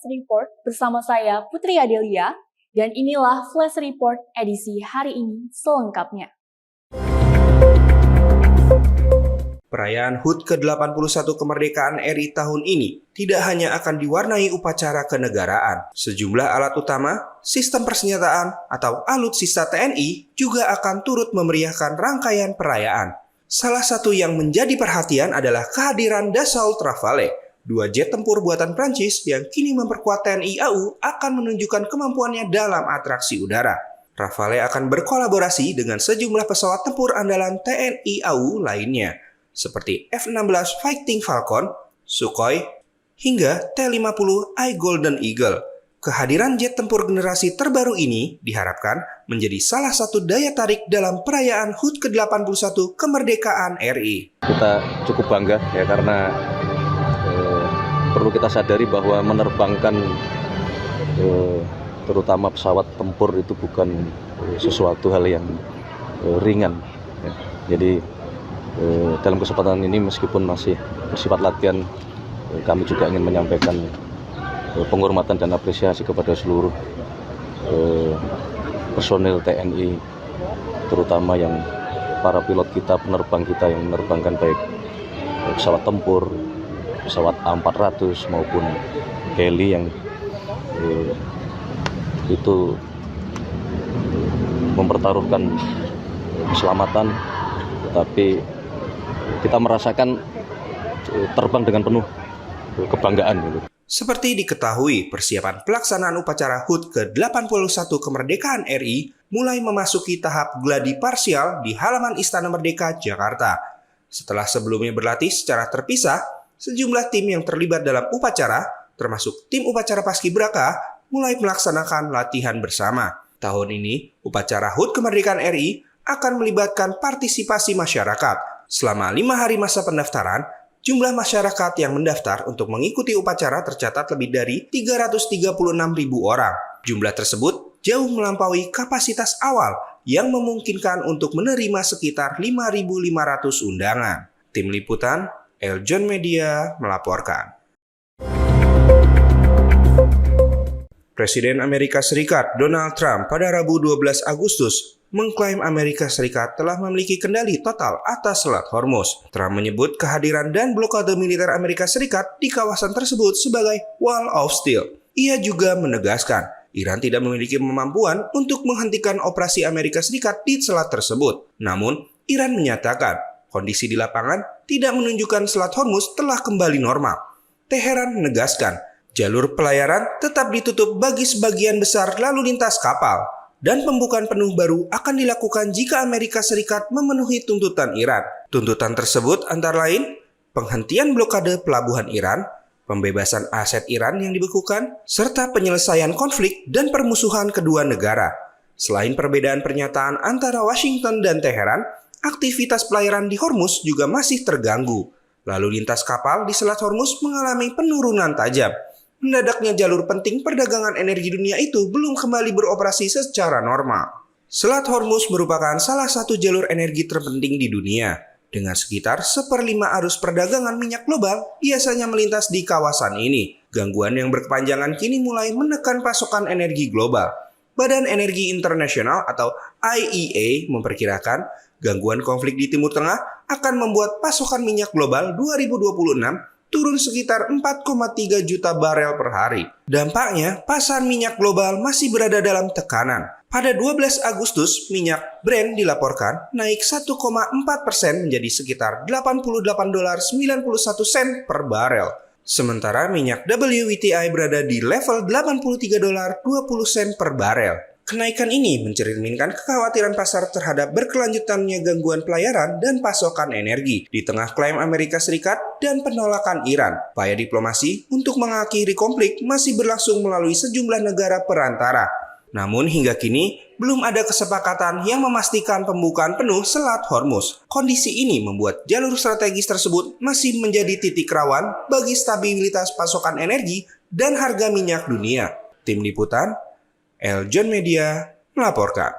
Report bersama saya Putri Adelia dan inilah Flash Report edisi hari ini selengkapnya. Perayaan HUT ke-81 kemerdekaan RI tahun ini tidak hanya akan diwarnai upacara kenegaraan. Sejumlah alat utama, sistem persenjataan atau alutsista TNI juga akan turut memeriahkan rangkaian perayaan. Salah satu yang menjadi perhatian adalah kehadiran Dassault Rafale, dua jet tempur buatan Prancis yang kini memperkuat TNI AU akan menunjukkan kemampuannya dalam atraksi udara. Rafale akan berkolaborasi dengan sejumlah pesawat tempur andalan TNI AU lainnya, seperti F-16 Fighting Falcon, Sukhoi, hingga T-50I Golden Eagle. Kehadiran jet tempur generasi terbaru ini diharapkan menjadi salah satu daya tarik dalam perayaan HUT ke-81 kemerdekaan RI. Kita cukup bangga ya karena perlu kita sadari bahwa menerbangkan terutama pesawat tempur itu bukan sesuatu hal yang ringan. Ya. Jadi dalam kesempatan ini meskipun masih bersifat latihan, kami juga ingin menyampaikan penghormatan dan apresiasi kepada seluruh personil TNI, terutama yang para pilot kita, penerbang kita yang menerbangkan baik pesawat tempur, pesawat A400 maupun heli yang itu mempertaruhkan keselamatan, tetapi kita merasakan terbang dengan penuh kebanggaan gitu. Seperti diketahui, persiapan pelaksanaan upacara HUT ke-81 kemerdekaan RI mulai memasuki tahap gladi parsial di halaman Istana Merdeka, Jakarta. Setelah sebelumnya berlatih secara terpisah, sejumlah tim yang terlibat dalam upacara, termasuk tim upacara Paskibraka, mulai melaksanakan latihan bersama. Tahun ini, upacara HUT kemerdekaan RI akan melibatkan partisipasi masyarakat. Selama 5 hari masa pendaftaran, jumlah masyarakat yang mendaftar untuk mengikuti upacara tercatat lebih dari 336.000 orang. Jumlah tersebut jauh melampaui kapasitas awal yang memungkinkan untuk menerima sekitar 5.500 undangan. Tim Liputan, Eljon Media melaporkan. Presiden Amerika Serikat Donald Trump pada Rabu 12 Agustus mengklaim Amerika Serikat telah memiliki kendali total atas Selat Hormuz. Trump menyebut kehadiran dan blokade militer Amerika Serikat di kawasan tersebut sebagai Wall of Steel. Ia juga menegaskan, Iran tidak memiliki kemampuan untuk menghentikan operasi Amerika Serikat di selat tersebut. Namun, Iran menyatakan kondisi di lapangan tidak menunjukkan Selat Hormuz telah kembali normal. Teheran menegaskan, jalur pelayaran tetap ditutup bagi sebagian besar lalu lintas kapal, dan pembukaan penuh baru akan dilakukan jika Amerika Serikat memenuhi tuntutan Iran. Tuntutan tersebut antara lain penghentian blokade pelabuhan Iran, pembebasan aset Iran yang dibekukan, serta penyelesaian konflik dan permusuhan kedua negara. Selain perbedaan pernyataan antara Washington dan Teheran, aktivitas pelayaran di Hormuz juga masih terganggu. Lalu lintas kapal di Selat Hormuz mengalami penurunan tajam. Mendadaknya jalur penting perdagangan energi dunia itu belum kembali beroperasi secara normal. Selat Hormuz merupakan salah satu jalur energi terpenting di dunia. Dengan sekitar 1/5 arus perdagangan minyak global biasanya melintas di kawasan ini. Gangguan yang berkepanjangan kini mulai menekan pasokan energi global. Badan Energi Internasional atau IEA memperkirakan gangguan konflik di Timur Tengah akan membuat pasokan minyak global 2026 turun sekitar 4,3 juta barel per hari. Dampaknya, pasar minyak global masih berada dalam tekanan. Pada 12 Agustus, minyak Brent dilaporkan naik 1,4% menjadi sekitar $88.91 per barel. Sementara minyak WTI berada di level $83.20 per barel. Kenaikan ini mencerminkan kekhawatiran pasar terhadap berkelanjutannya gangguan pelayaran dan pasokan energi di tengah klaim Amerika Serikat dan penolakan Iran. Upaya diplomasi untuk mengakhiri konflik masih berlangsung melalui sejumlah negara perantara. Namun hingga kini belum ada kesepakatan yang memastikan pembukaan penuh Selat Hormuz. Kondisi ini membuat jalur strategis tersebut masih menjadi titik rawan bagi stabilitas pasokan energi dan harga minyak dunia. Tim Liputan, Eljon Media melaporkan.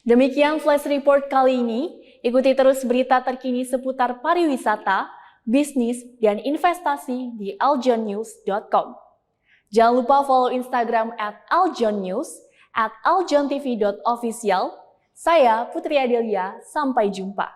Demikian Flash Report kali ini. Ikuti terus berita terkini seputar pariwisata, bisnis, dan investasi di aljonnews.com. Jangan lupa follow Instagram @aljonnews, @aljontv.official. Saya Putri Adelia, sampai jumpa.